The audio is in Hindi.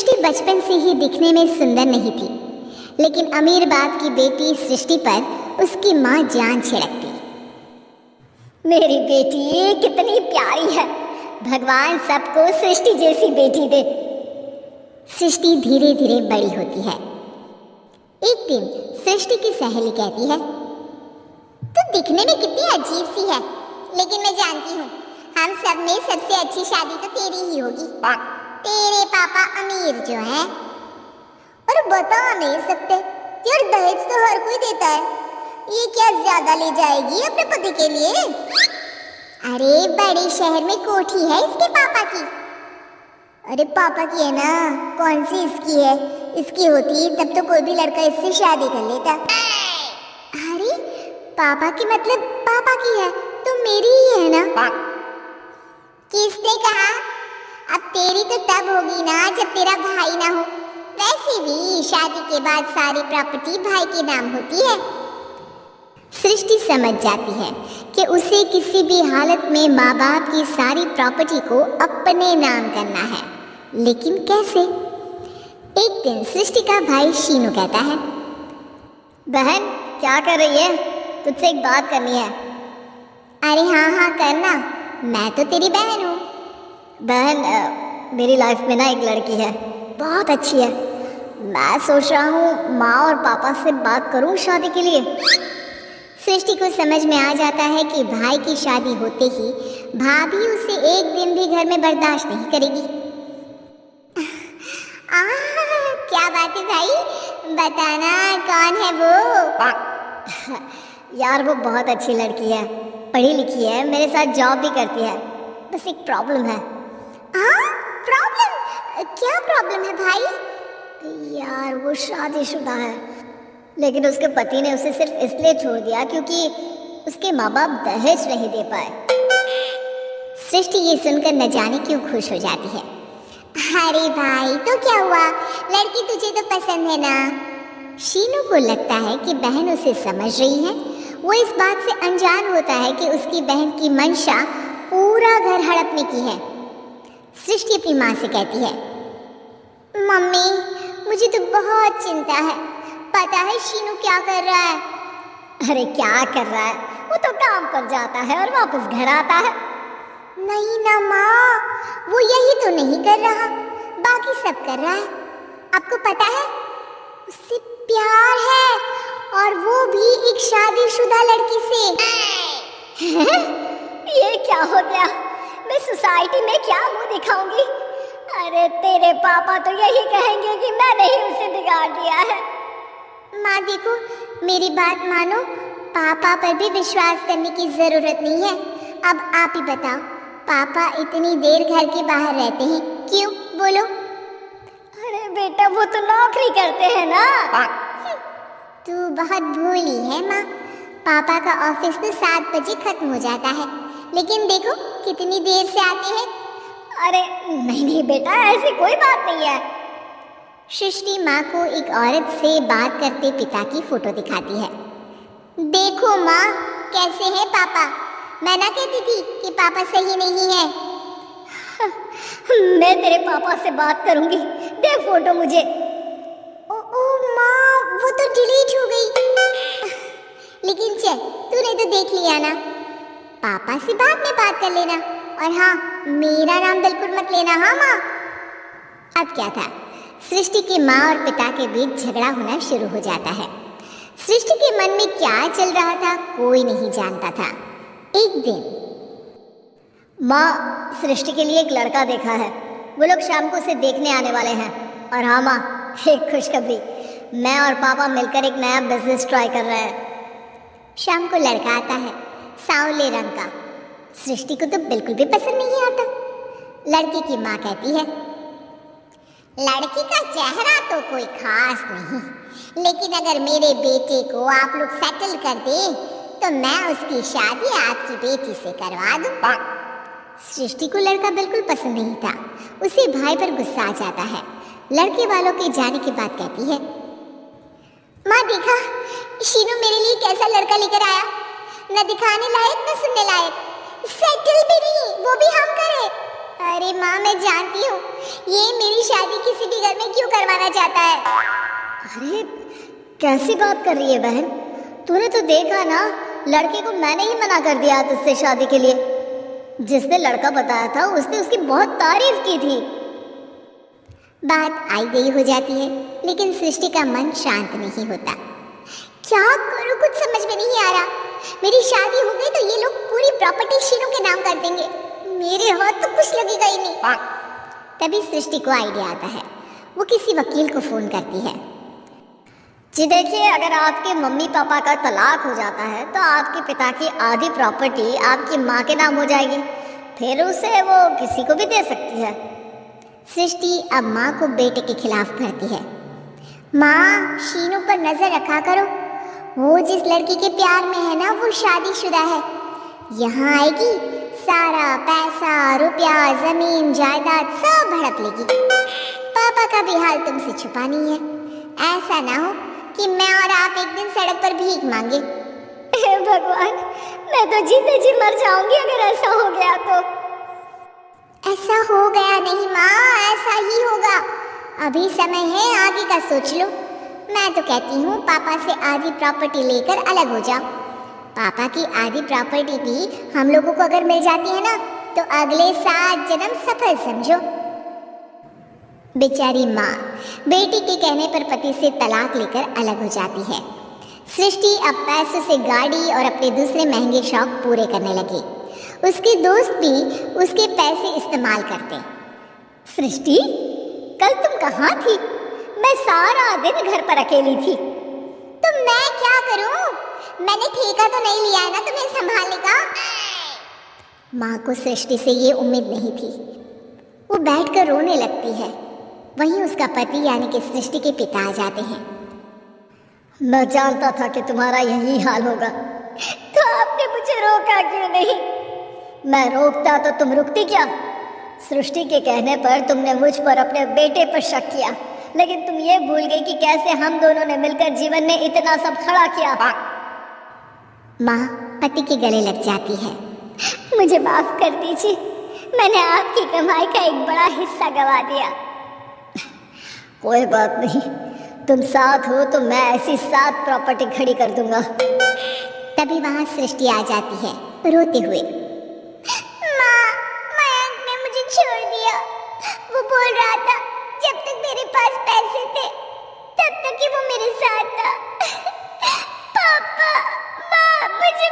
सृष्टि बचपन से ही दिखने में सुंदर नहीं थी, लेकिन अमीर बाप की बेटी सृष्टि पर उसकी माँ जान छिड़कती। मेरी बेटी कितनी प्यारी है, भगवान सबको सृष्टि जैसी बेटी दे। सृष्टि धीरे धीरे बड़ी होती है। एक दिन सृष्टि की सहेली कहती है, तू दिखने में कितनी अजीब सी है, लेकिन मैं जानती हूँ हम सब में सबसे अच्छी शादी तो तेरी ही होगी। तेरे पापा अमीर जो है, और बता नहीं सकते यार, दहेज तो हर कोई देता है, ये क्या ज्यादा ले जाएगी अपने पति के लिए? अरे बड़े शहर में कोठी है इसके पापा की। अरे पापा की है ना, कौन सी इसकी है? इसकी होती तब तो कोई भी लड़का इससे शादी कर लेता। अरे पापा की मतलब पापा की है तो मेरी ही है ना? किसने कहा? अब तेरी तो तब होगी ना जब तेरा भाई ना हो। वैसे भी शादी के बाद सारी प्रॉपर्टी भाई के नाम होती है। सृष्टि समझ जाती है कि उसे किसी भी हालत में माँ बाप की सारी प्रॉपर्टी को अपने नाम करना है, लेकिन कैसे? एक दिन सृष्टि का भाई शीनू कहता है, बहन क्या कर रही है? तुझसे एक बात करनी है। अरे हाँ हाँ करना, मैं तो तेरी बहन हूँ। बहन मेरी लाइफ में ना एक लड़की है, बहुत अच्छी है। मैं सोच रहा हूँ माँ और पापा से बात करूँ शादी के लिए। सृष्टि को समझ में आ जाता है कि भाई की शादी होते ही भाभी उसे एक दिन भी घर में बर्दाश्त नहीं करेगी। क्या बात है भाई, बताना कौन है वो? यार वो बहुत अच्छी लड़की है, पढ़ी लिखी है, मेरे साथ जॉब भी करती है, बस एक प्रॉब्लम है। प्रॉब्लम? क्या प्रॉब्लम है भाई? यार वो शादीशुदा है, लेकिन उसके पति ने उसे सिर्फ इसलिए छोड़ दिया क्योंकि उसके माँ बाप दहेज नहीं दे पाए। सृष्टि ये सुनकर न जाने क्यों खुश हो जाती है। अरे भाई तो क्या हुआ, लड़की तुझे तो पसंद है ना? शीनू को लगता है कि बहन उसे समझ रही है। वो इस बात से अनजान होता है कि उसकी बहन की मंशा पूरा घर हड़पने की है। सृष्टि अपनी माँ से कहती है, मम्मी मुझे तो बहुत चिंता है, पता है शीनू क्या कर रहा है? अरे क्या कर रहा है, वो तो काम पर जाता है और वापस घर आता है। नहीं ना माँ, वो यही तो नहीं कर रहा, बाकी सब कर रहा है। आपको पता है उससे प्यार है, और वो भी एक शादीशुदा लड़की से। ये क्या हो गया, मैं सोसाइटी में क्या मुंह दिखाऊंगी? अरे तेरे पापा तो यही कहेंगे कि मैंने ही उसे बिगाड़ दिया है। माँ देखो मेरी बात मानो, पापा पर भी विश्वास करने की जरूरत नहीं है। अब आप ही बताओ, पापा इतनी देर घर के बाहर रहते हैं क्यों? बोलो। अरे बेटा वो तो नौकरी करते हैं ना। तू बहुत भोली है माँ, पापा का ऑफिस तो 7 बजे खत्म हो जाता है, लेकिन देखो कितनी देर से आते हैं। अरे नहीं नहीं बेटा, ऐसी कोई बात नहीं है। सृष्टि माँ को एक औरत से बात करते पिता की फोटो दिखाती है। देखो माँ कैसे है पापा, मैं ना कहती थी कि पापा सही नहीं है। मैं तेरे पापा से बात करूंगी, दे फोटो मुझे। ओ माँ वो तो डिलीट हो गई। लेकिन चल तूने तो देख लिया ना, पापा से बाद में बात कर लेना, और हाँ मेरा नाम बिल्कुल मत लेना। हाँ माँ। अब क्या था, सृष्टि की माँ और पिता के बीच झगड़ा होना शुरू हो जाता है। सृष्टि के मन में क्या चल रहा था कोई नहीं जानता था। एक दिन माँ सृष्टि के लिए एक लड़का देखा है, वो लोग शाम को उसे देखने आने वाले हैं। और हाँ माँ एक खुशखबरी, मैं और पापा मिलकर एक नया बिजनेस ट्राई कर रहे हैं। शाम को लड़का आता है, सांवले रंग का। सृष्टि को तो बिल्कुल भी पसंद नहीं आता। लड़की की माँ कहती है, लड़की का चेहरा तो कोई खास नहीं, लेकिन अगर मेरे बेटे को आप लोग सेटल कर दे तो मैं उसकी शादी आपकी बेटी से करवा दूं। सृष्टि को लड़का बिल्कुल पसंद नहीं था, उसे भाई पर गुस्सा आ जाता है। लड़के वालों के जाने के बाद कहती है, माँ देखा शीनू मेरे लिए कैसा लड़का लेकर आया, न दिखाने लायक न सुनने लायक, सेटल भी नहीं, वो भी हम करे। अरे माँ मैं जानती हूँ ये मेरी शादी किसी भी घर कमाना चाहता है। अरे कैसी बात कर रही है बहन? तूने तो देखा ना, लड़के को मैंने ही मना कर दिया तुझसे शादी के लिए। जिसने लड़का बताया था उसने उसकी बहुत तारीफ की थी। बात आई गई हो जाती है, लेकिन सृष्टि का मन शांत नहीं होता। क्या करूं, कुछ समझ में नहीं आ रहा। मेरी शादी हो गई तो ये लोग पूरी प्रॉपर्टी शीनू के नाम कर देंगे, मेरे हाथ तो कुछ लगेगा ही नहीं। तभी सृष्टि को आइडिया आता है। वो किसी वकील को फोन करती है। जी देखिए, अगर आपके मम्मी पापा का तलाक हो जाता है तो आपके पिता की आधी प्रॉपर्टी आपकी माँ के नाम हो जाएगी, फिर उसे वो किसी को भी दे सकती है। सृष्टि अब माँ को बेटे के खिलाफ भरती है। माँ, शीनू पर नजर रखा करो, वो जिस लड़की के प्यार में है ना वो शादीशुदा है। यहाँ आएगी, सारा पैसा रुपया जमीन जायदाद सब हड़प लेगी। पापा का भी हाल तुमसे छुपा नहीं है। ऐसा ना हो कि मैं और आप एक दिन सड़क पर भीख मांगे। भगवान, मैं तो जीते जी मर जाऊंगी अगर ऐसा हो गया तो। ऐसा हो गया नहीं माँ, ऐसा ही होगा। अभी समय है, आगे का सोच लो। मैं तो कहती हूँ पापा से आधी प्रॉपर्टी लेकर अलग हो जाओ। पापा की आधी प्रॉपर्टी भी हम लोगों को अगर मिल जाती है ना तो अगले 7 जन्म सफल समझो। बेचारी माँ बेटी के कहने पर पति से तलाक लेकर अलग हो जाती है। सृष्टि अब पैसों से गाड़ी और अपने दूसरे महंगे शौक पूरे करने लगी। उसके दोस्त भी उसके पैसे इस्तेमाल करते। सृष्टि, कल तुम कहाँ थी? मैं सारा दिन घर पर अकेली थी। तो मैं क्या करूं? मैंने ठेका तो नहीं लिया है ना तुम्हें संभालने का। माँ को सृष्टि से ये उम्मीद नहीं थी। वो बैठकर रोने लगती है। वहीं उसका पति यानी कि सृष्टि के पिता आ जाते हैं। मैं जानता था कि तुम्हारा यही हाल होगा, तो आपने मुझे रोका क्यों नहीं? मैं रोकता तो तुम रुकती क्या? सृष्टि के कहने पर तुमने मुझ पर अपने बेटे पर शक किया, लेकिन तुम ये भूल गई कि कैसे हम दोनों ने मिलकर जीवन में इतना सब खड़ा किया। माँ पति के गले लग जाती है। मुझे माफ कर दीजिए, मैंने आपकी कमाई का एक बड़ा हिस्सा गवा दिया। कोई बात नहीं, तुम साथ हो तो मैं ऐसी 7 प्रॉपर्टी खड़ी कर दूंगा। तभी वहां सृष्टि आ जाती है रोते हुए। माँ, मयंक ने मुझे छोड़ दिया। वो बोल रहा था जब तक मेरे पास पैसे थे तब तक ही वो मेरे साथ था। पापा, माँ, मुझे